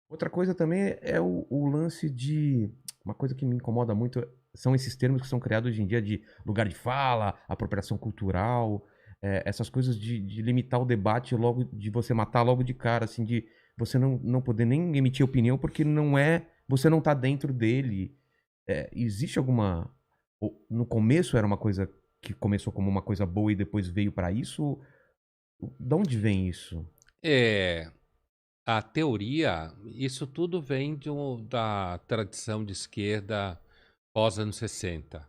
Outra coisa também é o lance de... Uma coisa que me incomoda muito são esses termos que são criados hoje em dia de lugar de fala, apropriação cultural, essas coisas de limitar o debate logo, de você matar logo de cara, assim, de você não poder nem emitir opinião porque não é, você não tá dentro dele. Existe alguma... No começo era uma coisa que começou como uma coisa boa e depois veio pra isso? Da onde vem isso? É, a teoria, isso tudo vem da tradição de esquerda pós-anos 60,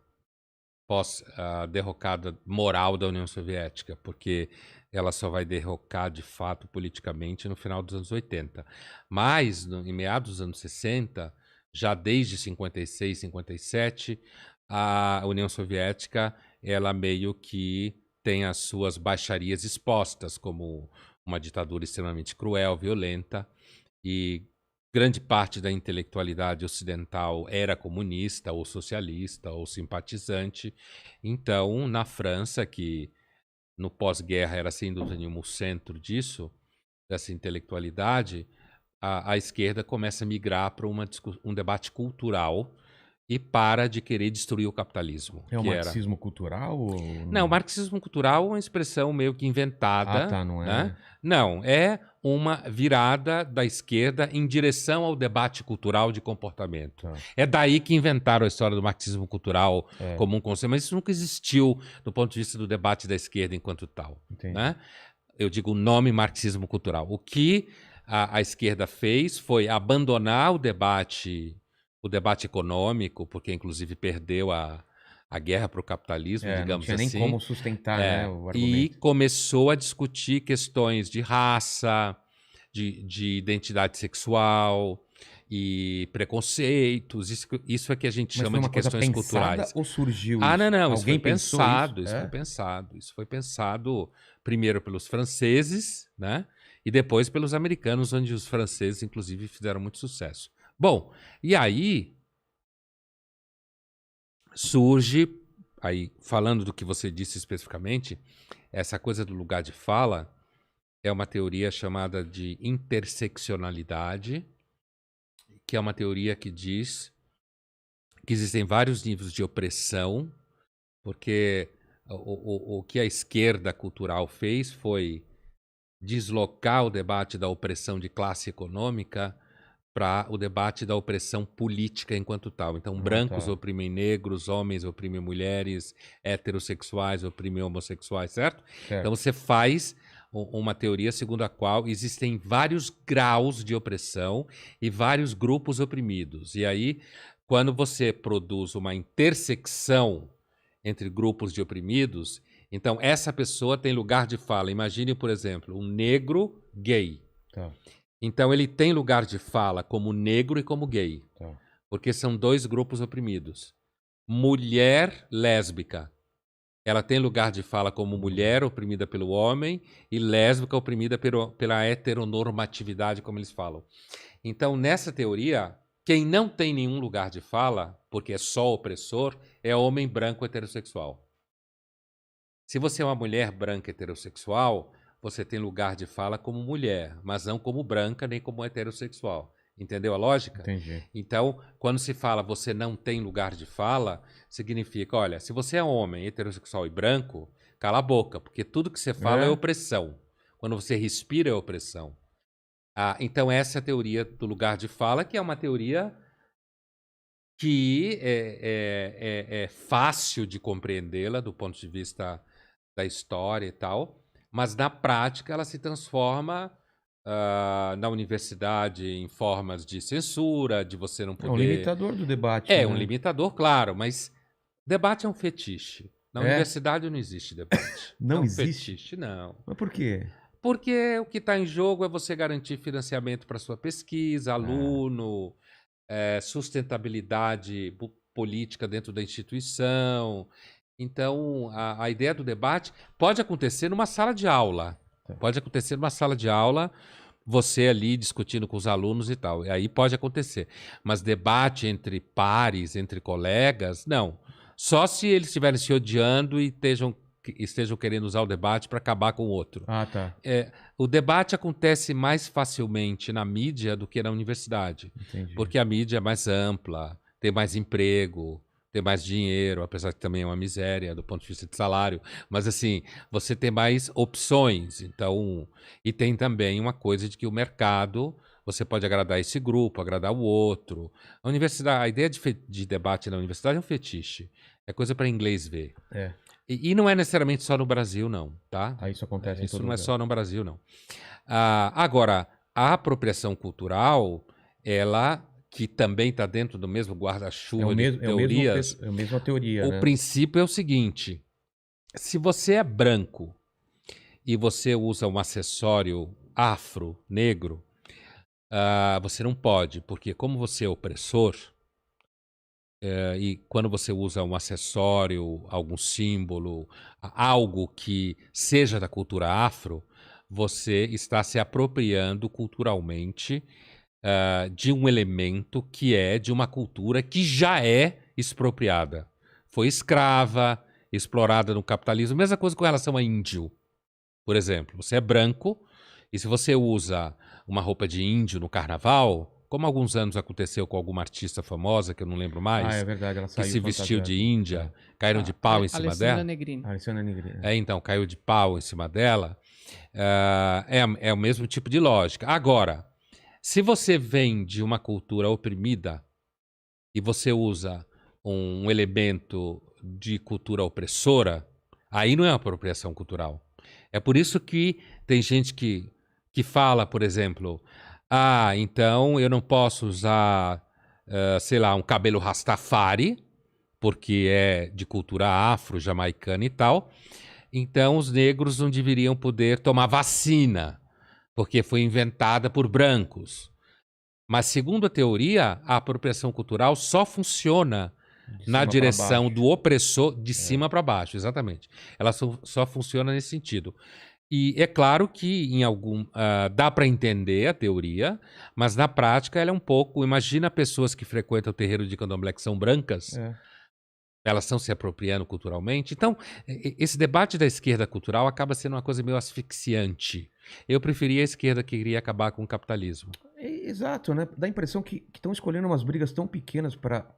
pós a derrocada moral da União Soviética, porque ela só vai derrocar de fato politicamente no final dos anos 80. Mas, em meados dos anos 60, já desde 56, 57, a União Soviética, ela meio que tem as suas baixarias expostas, como uma ditadura extremamente cruel, violenta, e grande parte da intelectualidade ocidental era comunista ou socialista ou simpatizante. Então, na França, que no pós-guerra era sem dúvida nenhuma o centro disso, dessa intelectualidade, a esquerda começa a migrar para um debate cultural e para de querer destruir o capitalismo, É o que era... marxismo cultural ou Não, não? marxismo cultural é uma expressão meio que Ah, inventada, tá, não né? é... Não, é uma virada da esquerda em direção ao debate cultural de comportamento. Tá, É daí que inventaram a história do marxismo cultural é, como um conceito, mas isso nunca existiu do ponto de vista do debate da esquerda enquanto tal, entendi. né? Eu digo o nome marxismo cultural. O que a esquerda fez foi abandonar o debate econômico, porque inclusive perdeu a guerra para o capitalismo, Não digamos tinha nem assim, como sustentar, né, o e argumento. começou a discutir questões de raça, de identidade sexual e preconceitos. Isso é que a gente Mas foi chama de uma coisa questões pensada culturais. ou surgiu Ah, não, isso? não, isso foi Alguém pensou isso? pensado, isso foi É? pensado. Isso foi pensado primeiro pelos franceses, né? E depois pelos americanos, onde os franceses, inclusive, fizeram muito sucesso. Bom, e aí surge, aí falando do que você disse especificamente, essa coisa do lugar de fala é uma teoria chamada de interseccionalidade, que é uma teoria que diz que existem vários níveis de opressão, porque o que a esquerda cultural fez foi deslocar o debate da opressão de classe econômica para o debate da opressão política enquanto tal. Então, Ah, brancos tá. oprimem negros, homens oprimem mulheres, heterossexuais oprimem homossexuais, certo? Então, Certo. você faz uma teoria segundo a qual existem vários graus de opressão e vários grupos oprimidos. E aí, quando você produz uma intersecção entre grupos de oprimidos, então essa pessoa tem lugar de fala. Imagine, por exemplo, um negro gay. Tá, Então ele tem lugar de fala como negro e como gay, tá. porque são dois grupos oprimidos. Mulher lésbica, ela tem lugar de fala como mulher oprimida pelo homem e lésbica oprimida pela heteronormatividade, como eles falam. Então, nessa teoria, quem não tem nenhum lugar de fala, porque é só opressor, é homem branco heterossexual. Se você é uma mulher branca heterossexual, você tem lugar de fala como mulher, mas não como branca nem como heterossexual. Entendeu a lógica? Entendi. Então, quando se fala você não tem lugar de fala, significa, olha, se você é homem, heterossexual e branco, cala a boca, porque tudo que você fala é É? opressão. Quando você respira é opressão. Então, essa é a teoria do lugar de fala, que é uma teoria que é fácil de compreendê-la do ponto de vista da história e tal, mas na prática ela se transforma na universidade em formas de censura, de você não É um poder. limitador do debate, É um né? limitador, claro, mas debate é um fetiche. Na É? universidade não existe debate. É Não um existe? fetiche, não. Mas por quê? Porque o que está em jogo é você garantir financiamento para sua pesquisa, Ah, aluno, sustentabilidade política dentro da instituição. Então, a ideia do debate pode acontecer numa sala de aula. tá. Pode acontecer numa sala de aula, você ali discutindo com os alunos e tal. E aí pode acontecer. Mas debate entre pares, entre colegas, não. Só se eles estiverem se odiando e estejam estejam querendo usar o debate para acabar com o outro. Ah, tá. O debate acontece mais facilmente na mídia do que na universidade. Entendi. Porque a mídia é mais ampla, tem mais emprego, tem mais dinheiro, apesar que também é uma miséria do ponto de vista de salário. Mas assim, você tem mais opções. Então, e tem também uma coisa de que o mercado, você pode agradar esse grupo, agradar o outro. A universidade, a ideia de debate na universidade é um fetiche. É coisa para inglês ver. É. E não é necessariamente só no Brasil, não, tá? Aí isso acontece em Isso todo não é lugar. só no Brasil, não. Agora, a apropriação cultural, ela, que também está dentro do mesmo guarda-chuva de teorias, É a mesma teoria, o né? princípio é o seguinte: se você é branco e você usa um acessório afro, negro, você não pode, porque como você é opressor, e quando você usa um acessório, algum símbolo, algo que seja da cultura afro, você está se apropriando culturalmente de um elemento que é de uma cultura que já é expropriada. Foi escrava, explorada no capitalismo. Mesma coisa com relação a índio, por exemplo. Você é branco e se você usa uma roupa de índio no carnaval, como alguns anos aconteceu com alguma artista famosa, que eu não lembro mais, Ah, é verdade, ela que saiu se vestiu de fantasiada. índia, caíram de pau em cima Alessandra dela. Negrini. Alessandra Negrini. Então, caiu de pau em cima dela. É o mesmo tipo de lógica. Agora, se você vem de uma cultura oprimida e você usa um elemento de cultura opressora, aí não é uma apropriação cultural. É por isso que tem gente que fala, por exemplo, então eu não posso usar, sei lá, um cabelo rastafari, porque é de cultura afro-jamaicana e tal. Então os negros não deveriam poder tomar vacina, porque foi inventada por brancos. Mas, segundo a teoria, a apropriação cultural só funciona na direção do opressor, de cima para baixo, exatamente. Ela só funciona nesse sentido. E é claro que dá para entender a teoria, mas na prática ela é um pouco... Imagina pessoas que frequentam o terreiro de candomblé que são brancas, elas estão se apropriando culturalmente. Então, esse debate da esquerda cultural acaba sendo uma coisa meio asfixiante. Eu preferia a esquerda que queria acabar com o capitalismo. Exato, né? Dá a impressão que estão escolhendo umas brigas tão pequenas para...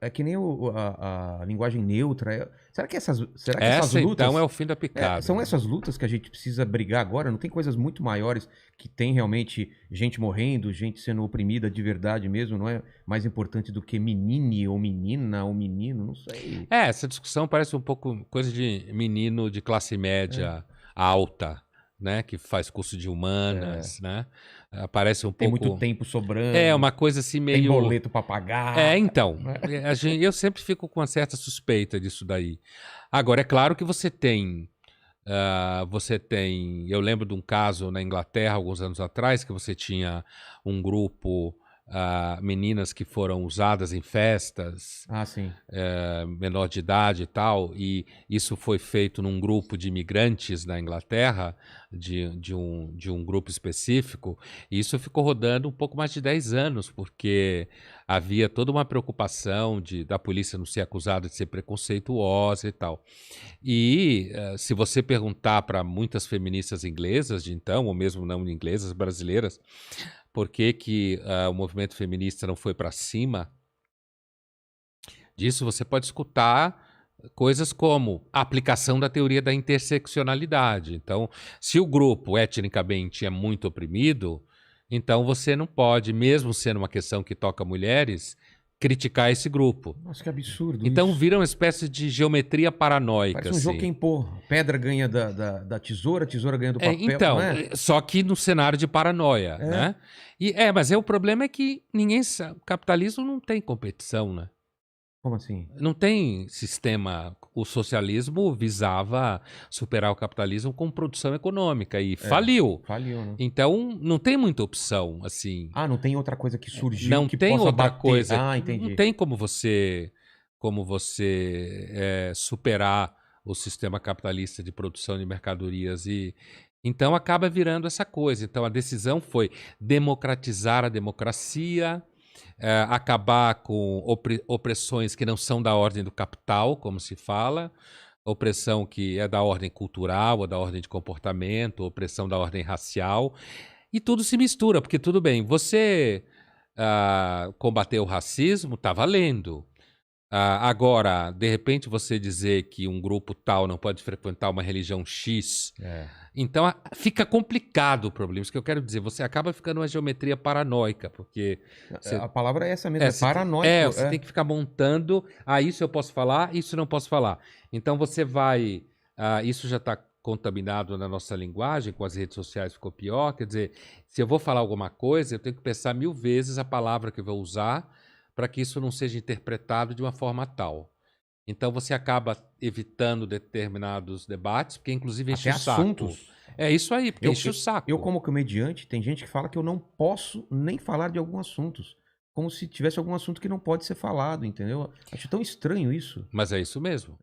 É que nem a linguagem neutra. Será que essas lutas... Então é o fim da picada. São essas lutas que a gente precisa brigar agora? Não tem coisas muito maiores que tem realmente gente morrendo, gente sendo oprimida de verdade mesmo? Não é mais importante do que menine ou menina ou menino? Não sei. Essa discussão parece um pouco coisa de menino de classe média alta, né? Que faz curso de humanas, né? Parece um Tem pouco... muito tempo sobrando. É uma coisa assim meio... Tem boleto pra pagar. Então. Eu sempre fico com uma certa suspeita disso daí. Agora, é claro que você tem... Eu lembro de um caso na Inglaterra, alguns anos atrás, que você tinha um grupo... meninas que foram usadas em festas, sim. Menor de idade e tal, e isso foi feito num grupo de imigrantes na Inglaterra, de um grupo específico, e isso ficou rodando um pouco mais de 10 anos, porque havia toda uma preocupação da polícia não ser acusada de ser preconceituosa e tal. E se você perguntar para muitas feministas inglesas de então, ou mesmo não inglesas, brasileiras, por que o movimento feminista não foi para cima disso, você pode escutar coisas como a aplicação da teoria da interseccionalidade. Então, se o grupo etnicamente é muito oprimido, então você não pode, mesmo sendo uma questão que toca mulheres, criticar esse grupo. Nossa, que absurdo então isso. Vira uma espécie de geometria paranoica. Parece um jogo que pedra ganha da tesoura, a tesoura ganha do papel. Então, só que no cenário de paranoia, né? Mas o problema é que ninguém sabe. O capitalismo não tem competição, né? Como assim? Não tem sistema. O socialismo visava superar o capitalismo com produção econômica e faliu. Faliu, né? Então, não tem muita opção, assim. Não tem outra coisa que surgiu não que tem possa outra bater. coisa. Entendi. Não tem como você superar o sistema capitalista de produção de mercadorias então acaba virando essa coisa. Então a decisão foi democratizar a democracia, acabar com opressões que não são da ordem do capital, como se fala, opressão que é da ordem cultural, ou da ordem de comportamento, opressão da ordem racial, e tudo se mistura, porque tudo bem, você combater o racismo, tá valendo. Agora, de repente você dizer que um grupo tal não pode frequentar uma religião X, então fica complicado o problema. Isso que eu quero dizer, você acaba ficando uma geometria paranoica, porque... A palavra é essa mesmo, é paranoico. Você tem que ficar montando, isso eu posso falar, isso não posso falar. Então você vai... isso já está contaminado na nossa linguagem, com as redes sociais ficou pior, quer dizer, se eu vou falar alguma coisa, eu tenho que pensar 1000 vezes a palavra que eu vou usar para que isso não seja interpretado de uma forma tal. Então você acaba evitando determinados debates, porque inclusive enche Até o saco. assuntos. É isso aí, porque enche o saco. Eu, como comediante, tem gente que fala que eu não posso nem falar de alguns assuntos. Como se tivesse algum assunto que não pode ser falado, entendeu? Acho tão estranho isso. Mas é isso mesmo.